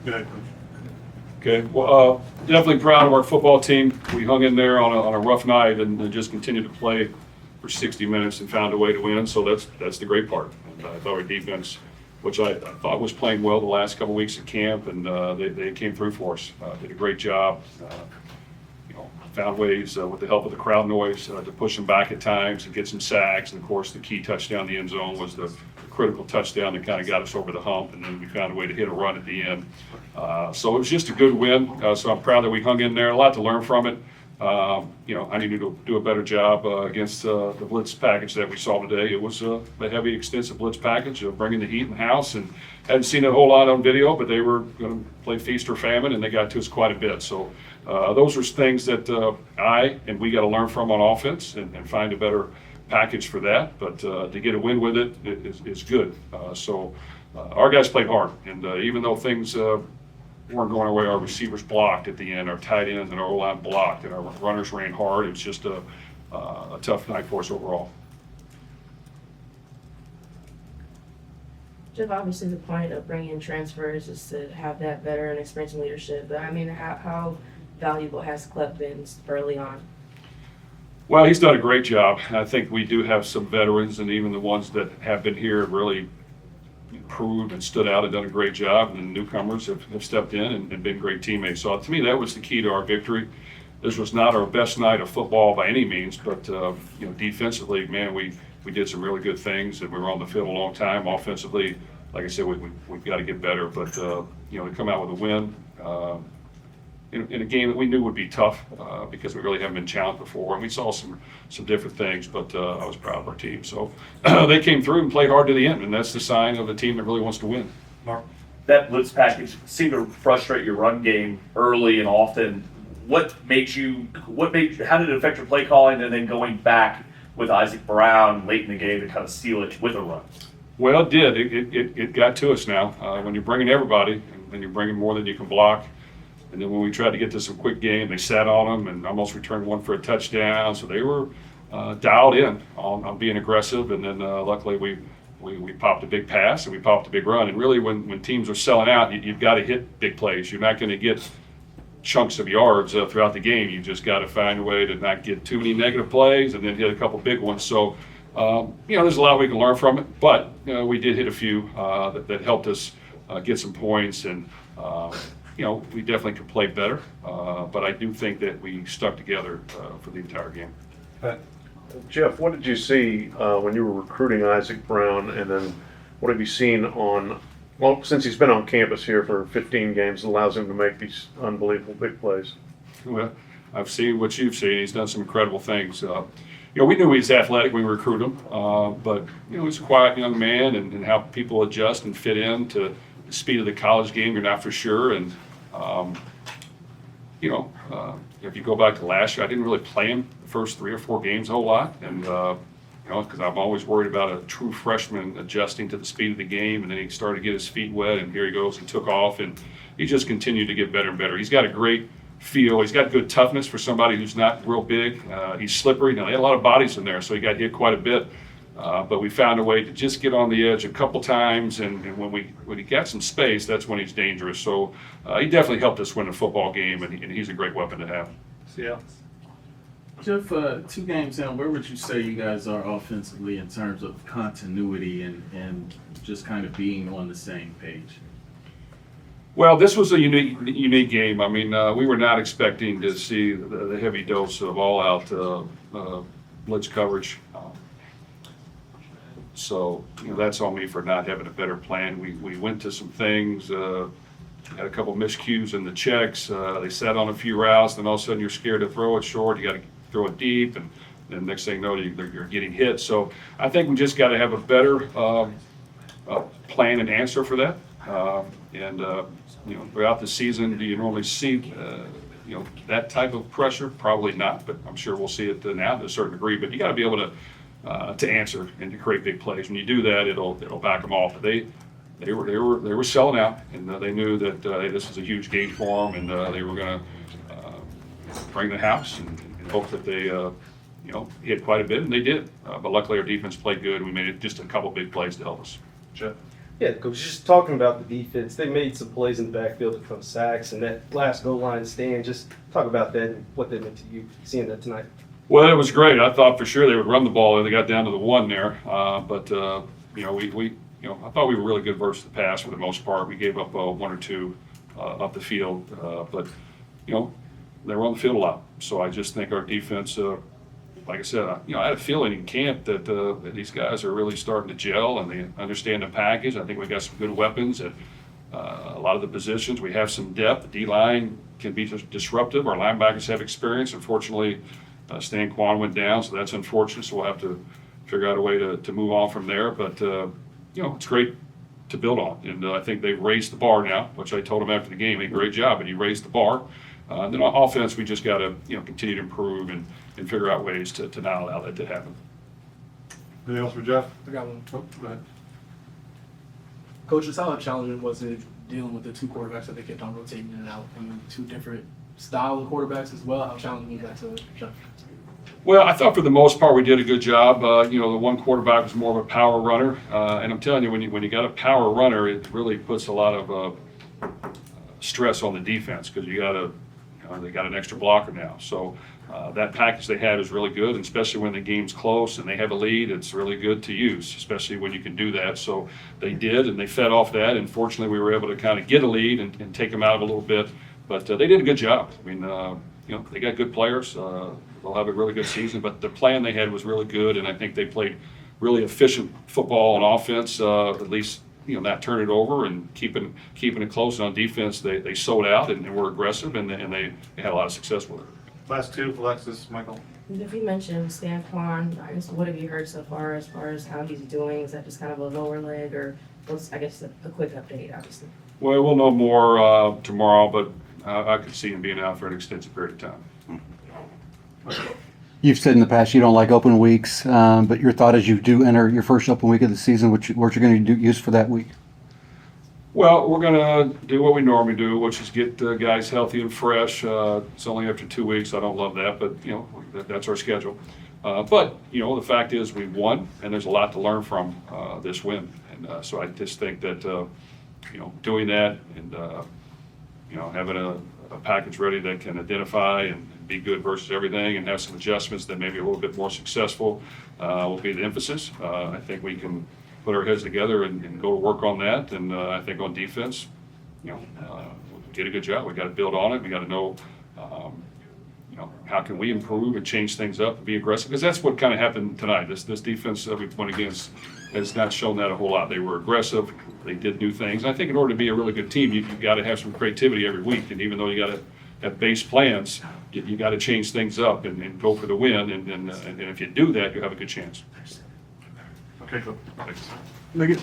Good. Okay, well, definitely proud of our football team. We hung in there on a rough night and just continued to play for 60 minutes and found a way to win. So that's the great part. And I thought our defense, which I thought was playing well the last couple of weeks at camp, and they came through for us. Did a great job. Found ways with the help of the crowd noise to push them back at times and get some sacks. And of course, the key touchdown in the end zone was the critical touchdown that kind of got us over the hump. And then we found a way to hit a run at the end. So it was just a good win. So I'm proud that we hung in there. A lot to learn from it. I need to do a better job against the blitz package that we saw today. It was a heavy, extensive blitz package of bringing the heat in the house, and hadn't seen it a whole lot on video, but they were going to play feast or famine, and they got to us quite a bit. So those are things that we got to learn from on offense and find a better package for that. But to get a win with it is good. So our guys played hard, and even though things weren't going our way, our receivers blocked at the end, our tight ends and our O-line blocked, and our runners ran hard. It was just a tough night for us overall. Jefff, obviously the point of bringing in transfers is to have that veteran experience in leadership. But I mean, how valuable has Club been early on? Well, he's done a great job. I think we do have some veterans, and even the ones that have been here have really improved and stood out and done a great job, and the newcomers have stepped in and been great teammates. So to me, that was the key to our victory. This was not our best night of football by any means, but defensively, man, we did some really good things, and we were on the field a long time. Offensively, like I said, we've got to get better, but to come out with a win in a game that we knew would be tough because we really haven't been challenged before, and we saw some different things, but I was proud of our team. So they came through and played hard to the end, and that's the sign of a team that really wants to win. Mark? That blitz package seemed to frustrate your run game early and often. How did it affect your play calling, and then going back with Isaac Brown late in the game to kind of seal it with a run? Well, it did. It got to us now. When you're bringing everybody, and you're bringing more than you can block, and then when we tried to get to some quick game, they sat on them and almost returned one for a touchdown. So they were dialed in on being aggressive. And then luckily we popped a big pass and we popped a big run. And really when teams are selling out, you've got to hit big plays. You're not going to get chunks of yards throughout the game. You just got to find a way to not get too many negative plays and then hit a couple big ones. So, there's a lot we can learn from it. But we did hit a few that helped us get some points. And we definitely could play better, but I do think that we stuck together for the entire game. Jefff, what did you see when you were recruiting Isaac Brown, and then what have you seen since he's been on campus here for 15 games, allows him to make these unbelievable big plays? Well, I've seen what you've seen. He's done some incredible things. We knew he was athletic when we recruited him, but he's a quiet young man, and how people adjust and fit in to the speed of the college game, you're not for sure. And if you go back to last year, I didn't really play him the first 3 or 4 games a whole lot, and because I'm always worried about a true freshman adjusting to the speed of the game, and then he started to get his feet wet, and here he goes, he took off, and he just continued to get better and better. He's got a great feel. He's got good toughness for somebody who's not real big. He's slippery. Now, they had a lot of bodies in there, so he got hit quite a bit. But we found a way to just get on the edge a couple times, and when he got some space, that's when he's dangerous. So he definitely helped us win a football game, and he's a great weapon to have. Yeah. Jeff, 2 games in, where would you say you guys are offensively in terms of continuity and just kind of being on the same page? Well, this was a unique game. I mean, we were not expecting to see the heavy dose of all-out blitz coverage. So that's on me for not having a better plan. We went to some things, had a couple miscues in the checks. They sat on a few routes, then all of a sudden you're scared to throw it short. You got to throw it deep, and then next thing you know, you're getting hit. So I think we just got to have a better plan and answer for that. Throughout the season, do you normally see that type of pressure? Probably not, but I'm sure we'll see it now to a certain degree. But you got to be able to answer and to create big plays. When you do that, it'll back them off. They were selling out, and they knew that this was a huge game for them, and they were going to bring the house and hope that they hit quite a bit, and they did. But luckily, our defense played good. We made it just a couple big plays to help us. Jeff? Yeah, Coach, just talking about the defense, they made some plays in the backfield to become sacks, and that last goal line stand, just talk about that and what that meant to you, seeing that tonight. Well, it was great. I thought for sure they would run the ball, and they got down to the one there. But I thought we were really good versus the pass for the most part. We gave up one or two up the field, but they were on the field a lot. So I just think our defense, like I said, I had a feeling in camp that these guys are really starting to gel and they understand the package. I think we got some good weapons at a lot of the positions. We have some depth. The D-line can be disruptive. Our linebackers have experience. Unfortunately, Stan Kwan went down, so that's unfortunate. So we'll have to figure out a way to move on from there. But it's great to build on, and I think they've raised the bar now, which I told him after the game. Hey, great job, and he raised the bar. Then on offense, we just got to continue to improve and figure out ways to not allow that to happen. Anything else for Jeff? I got one. Oh, go ahead. Coach, how challenging was it dealing with the two quarterbacks that they kept on rotating in and out? I mean, two different style of quarterbacks as well. How challenging was that to Jefff? Well, I thought for the most part we did a good job. The one quarterback was more of a power runner, and I'm telling you, when you got a power runner, it really puts a lot of stress on the defense because they got an extra blocker now. So that package they had is really good, and especially when the game's close and they have a lead, it's really good to use, especially when you can do that. So they did, and they fed off that, and fortunately we were able to kind of get a lead and take them out of a little bit. But they did a good job. I mean, they got good players. They'll have a really good season, but the plan they had was really good, and I think they played really efficient football on offense, at least not turn it over and keeping it close. And on defense, they sold out and were aggressive, and they had a lot of success with it. Last two, Alexis, Michael. If you mentioned Stan Kwan, I guess what have you heard so far as how he's doing? Is that just kind of a lower leg, or what's, I guess, a quick update, obviously? Well, we'll know more tomorrow, but I could see him being out for an extensive period of time. You've said in the past you don't like open weeks, but your thought as you do enter your first open week of the season, what you're going to use for that week? Well, we're going to do what we normally do, which is get guys healthy and fresh. It's only after 2 weeks. I don't love that, but that's our schedule. But the fact is we've won, and there's a lot to learn from this win. And so I just think that doing that and having a package ready that can identify and be good versus everything and have some adjustments that may be a little bit more successful will be the emphasis. I think we can put our heads together and go to work on that. And I think on defense, we did a good job. We got to build on it. We got to know, how can we improve and change things up and be aggressive? Because that's what kind of happened tonight. This defense that we went against has not shown that a whole lot. They were aggressive. They did new things. And I think in order to be a really good team, you've got to have some creativity every week. And even though you got to have base plans, you got to change things up and go for the win. And if you do that, you have a good chance. Okay, cool. Thanks. Look at